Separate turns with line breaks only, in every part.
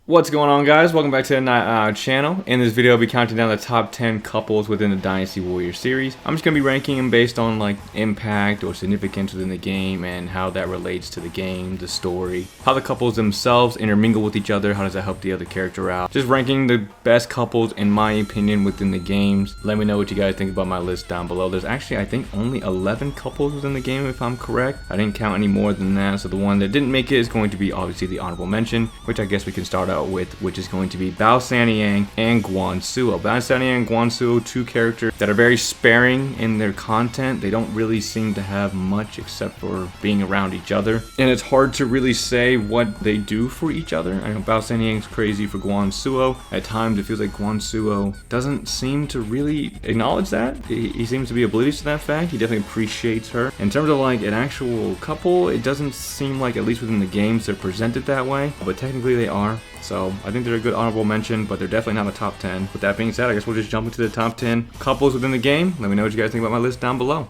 What's going on, guys? Welcome back to the channel. In this video, I'll be counting down the top 10 couples within the Dynasty Warriors series. I'm just going to be ranking them based on like impact or significance within the game and how that relates to the game, the story, how the couples themselves intermingle with each other, how does that help the other character out. Just ranking the best couples in my opinion within the games. Let me know what you guys think about my list down below. There's actually, I think, only 11 couples within the game if I'm correct. I didn't count any more than that, so the one that didn't make it is going to be obviously the honorable mention, which I guess we can start out with, which is going to be Bao Sanyang and Guansuo. Bao Sanyang and Guansuo, two characters that are very sparing in their content. They don't really seem to have much except for being around each other, and it's hard to really say what they do for each other. I know Bao Sanyang's crazy for Guansuo. At times it feels like Guansuo doesn't seem to really acknowledge that. He seems to be oblivious to that fact. He definitely appreciates her. In terms of like an actual couple, it doesn't seem like, at least within the games, they're presented that way, but technically they are. So I think they're a good honorable mention, but they're definitely not a top 10. With that being said, I guess we'll just jump into the top 10 couples within the game. Let me know what you guys think about my list down below.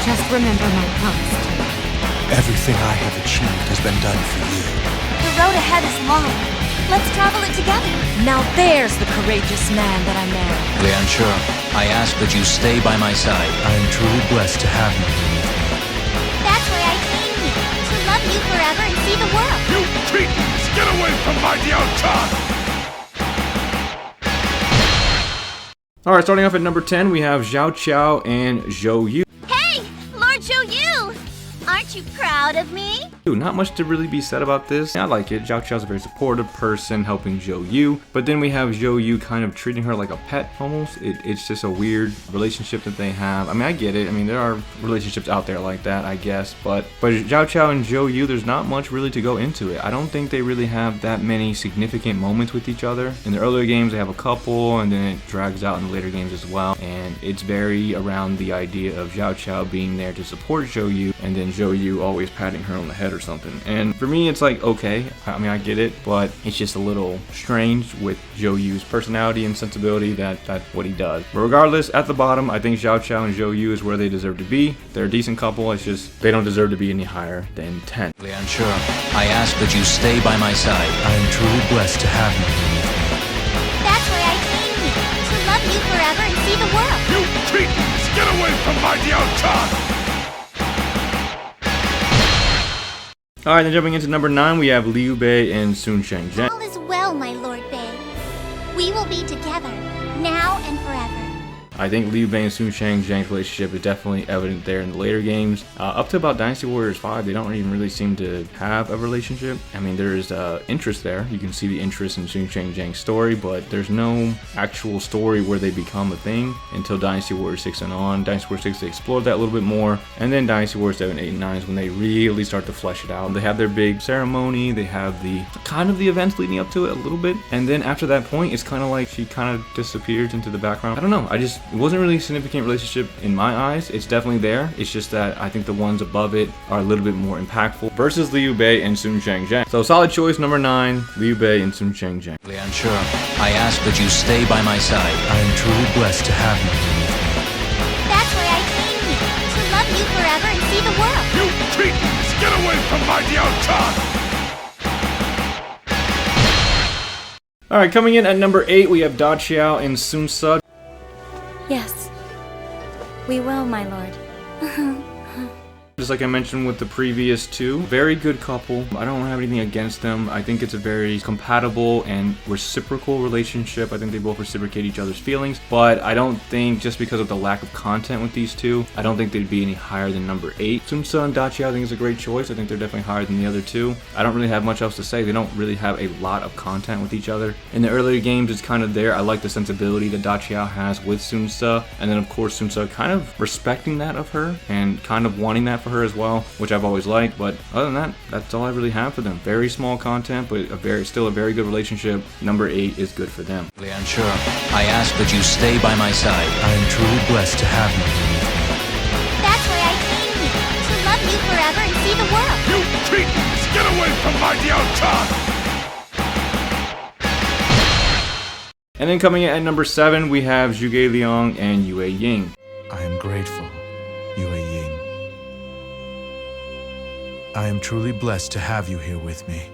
Just remember my promise to you.
Everything I have achieved has been done for you.
The road ahead is long. Let's travel it together.
Now there's the courageous man that I married.
Lianshe, I ask that you stay by my side.
I am truly blessed to have you here with me.
That's why I came here, to love you forever and see the world.
You Titans, get away from my Diao-chan!
Alright, starting off at number 10, we have Xiao Qiao and Zhou Yu.
Hey, Lord Zhou Yu! Aren't you proud of me?
Not much to really be said about this. I like it. Xiao Qiao's a very supportive person helping Zhou Yu, but then we have Zhou Yu kind of treating her like a pet almost. It's just a weird relationship that they have. I mean, I get it. I mean, there are relationships out there like that, I guess, but Xiao Qiao and Zhou Yu, there's not much really to go into it. I don't think they really have that many significant moments with each other. In the earlier games, they have a couple, and then it drags out in the later games as well, and it's very around the idea of Xiao Qiao being there to support Zhou Yu, and then Zhou Yu always patting her on the head or something. And for me, it's like, okay, I mean, I get it, but it's just a little strange with Zhou Yu's personality and sensibility that that's what he does. But regardless, at the bottom, I think Xiao Qiao and Zhou Yu is where they deserve to be. They're a decent couple. It's just they don't deserve to be any higher than 10.
Lianshe, I ask that you stay by my side.
I am truly blessed to have you here with me.
That's why I came here, to love you forever and see the world.
You Titans, get away from my Diao-chan!
Alright, then jumping into number 9, we have Liu Bei and Sun Shengzhen.
All is well, my Lord Bei. We will be together, now and forever.
I think Liu Bei and Sun Shengzhen's relationship is definitely evident there in the later games. Up to about Dynasty Warriors 5, they don't even really seem to have a relationship. I mean, there is interest there. You can see the interest in Sun Shengzhen's story, but there's no actual story where they become a thing until Dynasty Warriors 6 and on. Dynasty Warriors 6, they explored that a little bit more, and then Dynasty Warriors 7, 8, and 9 is when they really start to flesh it out. They have their big ceremony, they have the kind of the events leading up to it a little bit, and then after that point, it's kind of like she kind of disappears into the background. I don't know, it wasn't really a significant relationship in my eyes. It's definitely there. It's just that I think the ones above it are a little bit more impactful versus Liu Bei and Sun Shengzhen. So solid choice number 9, Liu Bei and Sun Shengzhen.
Lianshe, I ask that you stay by my side.
I am truly blessed to have you here with me.
That's why I came here, to love you forever and see the world.
You Titans, get away from my Diao-chan!
Alright, coming in at number 8, we have Da Qiao and Sun Ce.
Yes, we will, my lord.
Just like I mentioned with the previous two, very good couple. I don't have anything against them. I think it's a very compatible and reciprocal relationship. I think they both reciprocate each other's feelings, but I don't think just because of the lack of content with these two, I don't think they'd be any higher than number 8. Sunsa and Dachia I think is a great choice. I think they're definitely higher than the other two. I don't really have much else to say. They don't really have a lot of content with each other. In the earlier games, it's kind of there. I like the sensibility that Dachia has with Sunsa, and then of course Sunsa kind of respecting that of her and kind of wanting that for her as well, which I've always liked. But other than that, that's all I really have for them. Very small content, but still a very good relationship. Number 8 is good for them.
Liansure, I ask that you stay by my side.
I am truly blessed to have you.
That's why I came here, to love you forever and see the world.
You Titans, get away from my Diao-chan!
And then coming in at number 7, we have Zhuge Liang and Yue Ying.
I am grateful, Yue Ying. I am truly blessed to have you here with me,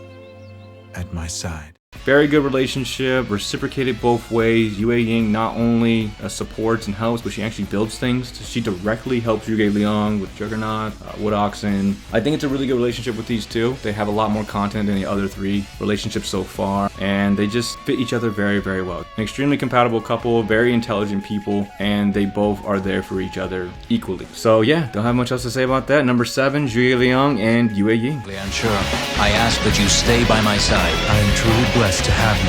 at my side.
Very good relationship, reciprocated both ways. Yue Ying not only supports and helps, but she actually builds things. She directly helps Zhuge Liang with Juggernaut, Wood Oxen. I think it's a really good relationship with these two. They have a lot more content than the other 3 relationships so far, and they just fit each other very, very well. An extremely compatible couple, very intelligent people, and they both are there for each other equally. So yeah, don't have much else to say about that. Number 7, Zhuge Liang and Yue Ying.
Liansure, I ask that you stay by my side.
I am truly blessed to have you.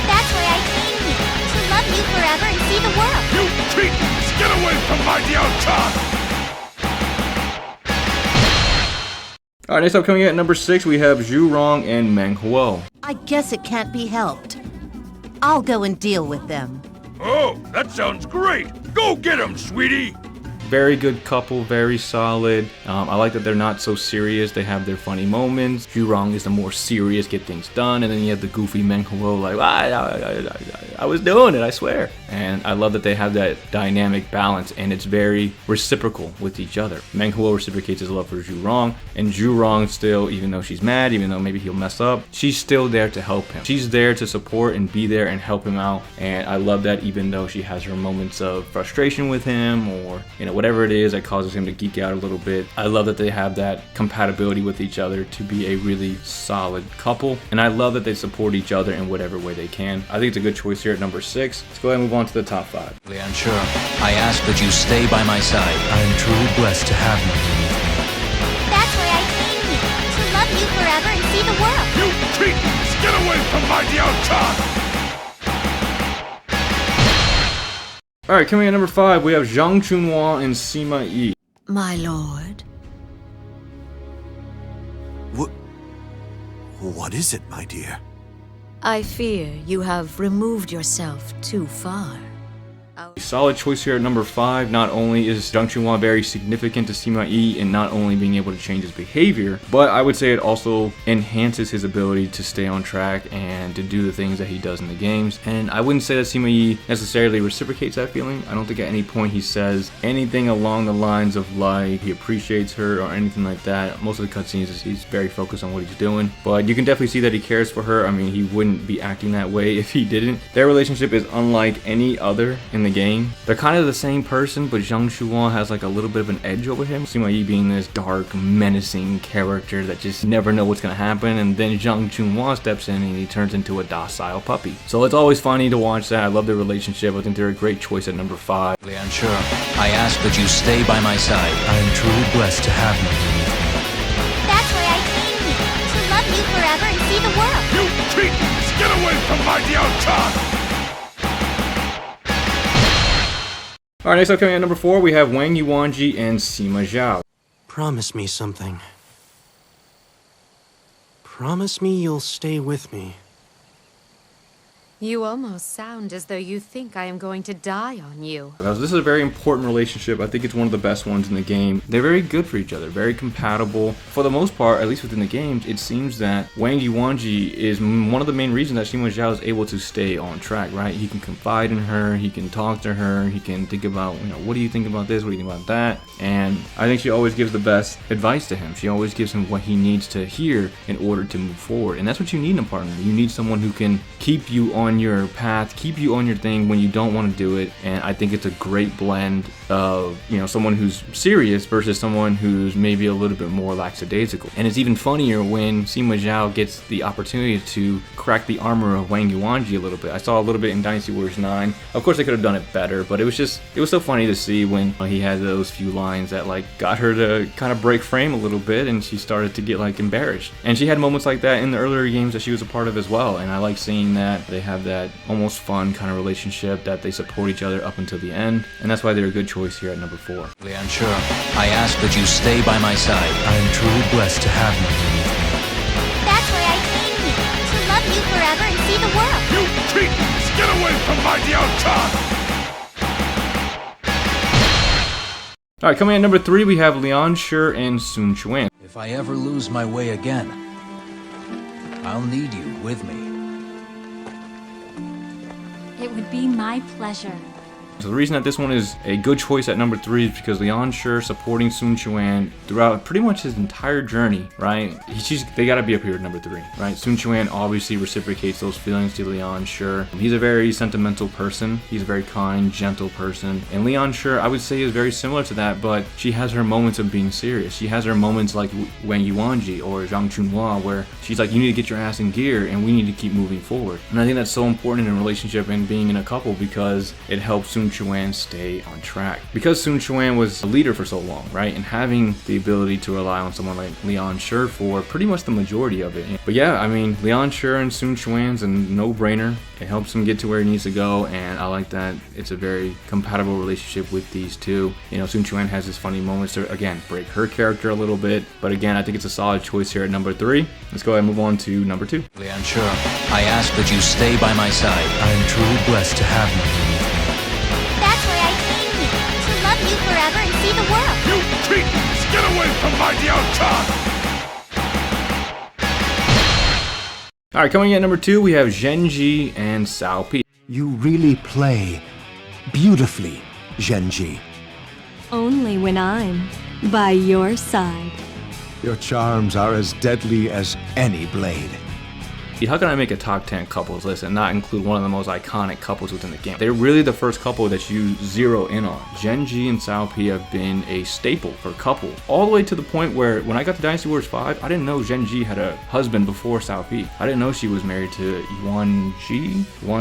That's why I came here, to love you forever and see the world.
You Titans, get away from my Diao-chan!
Alright, next up coming in at number 6, we have Zhu Rong and Meng Huo.
I guess it can't be helped. I'll go and deal with them.
Oh, that sounds great! Go get him, sweetie!
Very good couple, very solid. I like that they're not so serious. They have their funny moments. Zhu Rong is the more serious, get things done, and then you have the goofy Meng Huo like, I was doing it, I swear. And I love that they have that dynamic balance, and it's very reciprocal with each other. Meng Huo reciprocates his love for Zhu Rong, and Zhu Rong still, even though she's mad, even though maybe he'll mess up, she's still there to help him. She's there to support and be there and help him out, and I love that even though she has her moments of frustration with him, or whatever it is that causes him to geek out a little bit. I love that they have that compatibility with each other to be a really solid couple, and I love that they support each other in whatever way they can. I think it's a good choice here at number 6. Let's go ahead and move on to the top 5.
Liansure, I ask that you stay by my side.
I am truly blessed to have you.
That's why I came here, to love you forever and see the world.
You Titans, get away from my Diao-chan!
Alright, coming in at number 5, we have Zhang Chunhua and Sima Yi.
My lord.
What is it, my dear?
I fear you have removed yourself too far.
Solid choice here at number 5. Not only is Zhang Chunhua very significant to Sima Yi in not only being able to change his behavior, but I would say it also enhances his ability to stay on track and to do the things that he does in the games. And I wouldn't say that Sima Yi necessarily reciprocates that feeling. I don't think at any point he says anything along the lines of like he appreciates her or anything like that. Most of the cutscenes he's very focused on what he's doing, but you can definitely see that he cares for her. I mean, he wouldn't be acting that way if he didn't. Their relationship is unlike any other in the game. They're kind of the same person, but Zhang Chunhua has like a little bit of an edge over him. Sima Yi being this dark, menacing character that just never know what's gonna happen, and then Zhang Chunhua steps in and he turns into a docile puppy. So it's always funny to watch that. I love their relationship. I think they're a great choice at number 5.
Liansure, I ask that you stay by my side.
I am truly blessed to have you.
That's why I came here, to love you forever and see the world.
You Titans, get away from my Diao-chan!
Alright, next up coming at number 4, we have Wang Yuanji and Sima Zhao.
Promise me something. Promise me you'll stay with me.
You almost sound as though you think I am going to die on you.
This is a very important relationship. I think it's one of the best ones in the game. They're very good for each other, very compatible. For the most part, at least within the games, it seems that Wang Yuanji is one of the main reasons that Sima Zhao is able to stay on track, right? He can confide in her, he can talk to her, he can think about, what do you think about this, what do you think about that? And I think she always gives the best advice to him. She always gives him what he needs to hear in order to move forward. And that's what you need in a partner. You need someone who can keep you on on your path, keep you on your thing when you don't want to do it. And I think it's a great blend of, you know, someone who's serious versus someone who's maybe a little bit more lackadaisical. And it's even funnier when Sima Zhao gets the opportunity to crack the armor of Wang Yuanji a little bit. I saw a little bit in Dynasty Warriors 9. Of course, they could have done it better, but it was so funny to see when he had those few lines that like got her to kind of break frame a little bit, and she started to get like embarrassed. And she had moments like that in the earlier games that she was a part of as well. And I like seeing that they have that almost fun kind of relationship, that they support each other up until the end. And that's why they're a good choice here at number 4.
Lian Shi, I ask that you stay by my side.
I am truly blessed to have you here with me.
That's why I came here, to love you forever and see the world.
You cretins! Get away from my Diao-chan!
Alright, coming at number 3, we have Lian Shi and Sun Quan.
If I ever lose my way again, I'll need you with me.
It would be my pleasure.
So the reason that this one is a good choice at number 3 is because Lian Shi supporting Sun Quan throughout pretty much his entire journey, right? They gotta be up here at number 3, right? Sun Quan obviously reciprocates those feelings to Lian Shi. He's a very sentimental person. He's a very kind, gentle person. And Lian Shi, I would say, is very similar to that, but she has her moments of being serious. She has her moments like Wang Yuanji or Zhang Chunhua, where she's like, you need to get your ass in gear and we need to keep moving forward. And I think that's so important in a relationship and being in a couple, because it helps Sun Quan stay on track. Because Sun Quan was a leader for so long, right? And having the ability to rely on someone like Lian Shi for pretty much the majority of it. But yeah, I mean, Lian Shi and Sun Quan's a no-brainer. It helps him get to where he needs to go, and I like that it's a very compatible relationship with these two. You know, Sun Quan has his funny moments to, again, break her character a little bit. But again, I think it's a solid choice here at number 3. Let's go ahead and move on to number 2.
Lian Shi, I ask that you stay by my side.
I am truly blessed to have you here with me.
That's why I came here, to love you forever and see the world.
You cretins! Get away from my Diao-chan!
Alright, coming in at number 2, we have Zhenji and Cao Pi.
You really play beautifully, Zhenji.
Only when I'm by your side.
Your charms are as deadly as any blade.
How can I make a top 10 couples list and not include one of the most iconic couples within the game? They're really the first couple that you zero in on. Zhenji and Cao Pi have been a staple for couples, all the way to the point where when I got to Dynasty Warriors 5, I didn't know Zhenji had a husband before Cao Pi. I didn't know she was married to Yuan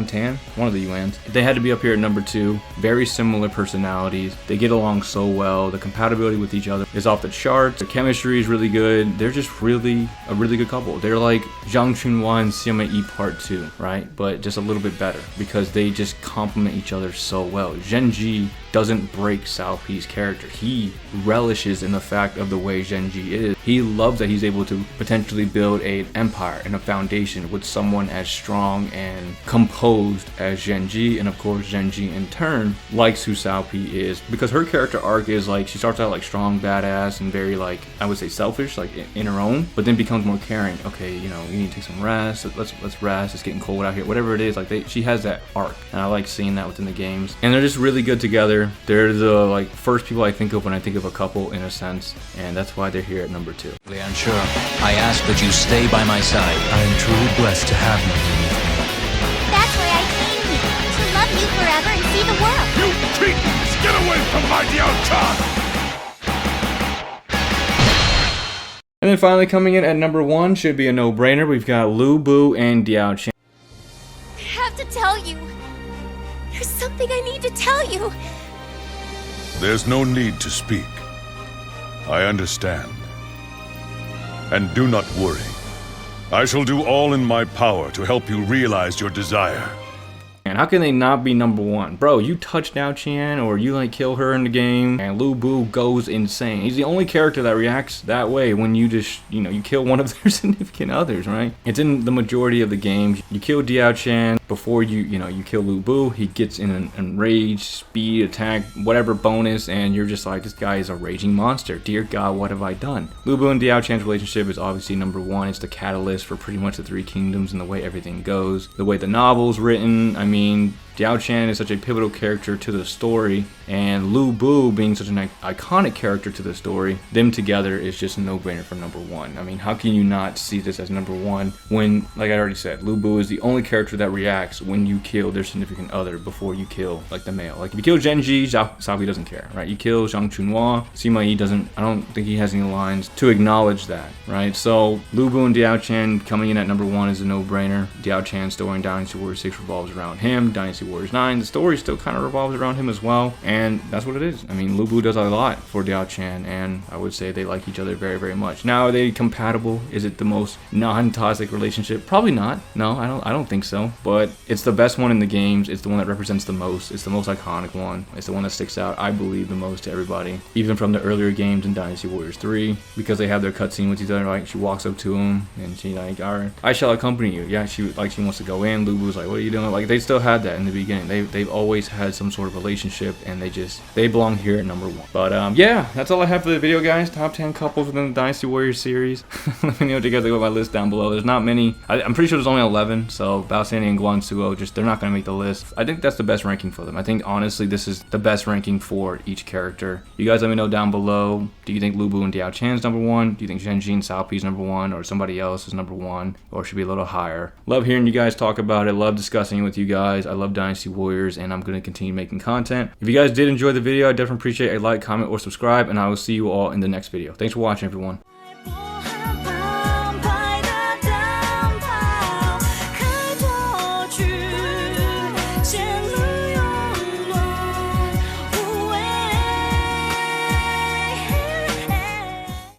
Tan, one of the Yuans. They had to be up here at number 2. Very similar personalities. They get along so well. The compatibility with each other is off the charts. The chemistry is really good. They're just really a really good couple. They're like Zhang Chunhua and Sima Yi Part 2, right? But just a little bit better because they just complement each other so well. Zhenji doesn't break Cao Pi's character. He relishes in the fact of the way Zhenji is. He loves that he's able to potentially build an empire and a foundation with someone as strong and composed as Zhenji, and of course Zhenji in turn likes who Cao Pi is, because her character arc is like, she starts out like strong, badass, and very like, I would say selfish, like in her own, but then becomes more caring. Okay, you know, you need to take some rest, let's rest, it's getting cold out here, whatever it is, like she has that arc, and I like seeing that within the games. And they're just really good together. They're the like first people I think of when I think of a couple in a sense, and that's why they're here at number 2.
Lian Shi, I ask that you stay by my side.
I am truly blessed to have you here with me.
That's why I came here, to love you forever and see the world.
You cretins! Get away from my Diao-chan!
And then finally coming in at number 1, should be a no-brainer, we've got Lu Bu and Diao Chan.
I have to tell you. There's something I need to tell you.
There's no need to speak. I understand. And do not worry. I shall do all in my power to help you realize your desire.
And how can they not be number 1? Bro, you touch Diao Chan or you like kill her in the game and Lu Bu goes insane. He's the only character that reacts that way when you just, you know, you kill one of their significant others, right? It's in the majority of the games. You kill Diao Chan before you kill Lu Bu. He gets in an enraged, speed, attack, whatever bonus, and you're just like, this guy is a raging monster. Dear God, what have I done? Lu Bu and Diao Chan's relationship is obviously number 1. It's the catalyst for pretty much the 3 kingdoms and the way everything goes. The way the novel's written, I mean, Diao Chan is such a pivotal character to the story, and Lu Bu being such an iconic character to the story, them together is just a no-brainer for number 1. I mean, how can you not see this as number 1 when, like I already said, Lu Bu is the only character that reacts when you kill their significant other before you kill, like, the male. Like, if you kill Genji, Sabi doesn't care, right? You kill Zhang Chunhua, Sima Yi doesn't, I don't think he has any lines to acknowledge that, right? So, Lu Bu and Diao Chan coming in at number 1 is a no-brainer. Diao Chan's story in Dynasty Warriors 6 revolves around him. Dynasty Warriors 9, the story still kind of revolves around him as well, and that's what it is. I mean, Lu Bu does a lot for Diao Chan, and I would say they like each other very, very much. Now, are they compatible? Is it the most non-toxic relationship? Probably not. No, I don't think so. But it's the best one in the games. It's the one that represents the most. It's the most iconic one. It's the one that sticks out, I believe, the most to everybody, even from the earlier games in Dynasty Warriors 3, because they have their cutscene with each other. Like, she walks up to him and she like, all right, I shall accompany you. Yeah, she wants to go in. Lu Bu's like, what are you doing? Like, they still had that in the beginning. They've always had some sort of relationship, and they belong here at number 1. But yeah, that's all I have for the video, guys. Top 10 couples within the Dynasty Warriors series. Let me know what you guys think about my list down below. There's not many. I'm pretty sure there's only 11. So Bao Sandy and Guan Suo, they're not gonna make the list. I think that's the best ranking for them. I think honestly this is the best ranking for each character. You guys let me know down below. Do you think Lu Bu and Diao Chan's number 1? Do you think Genji and Sao Pi's number 1, or somebody else is number 1, or should be a little higher? Love hearing you guys talk about it. Love discussing it with you guys. I love Dynasty Warriors, and I'm gonna continue making content. If you guys did enjoy the video, I definitely appreciate a like, comment, or subscribe, and I will see you all in the next video. Thanks for watching, everyone.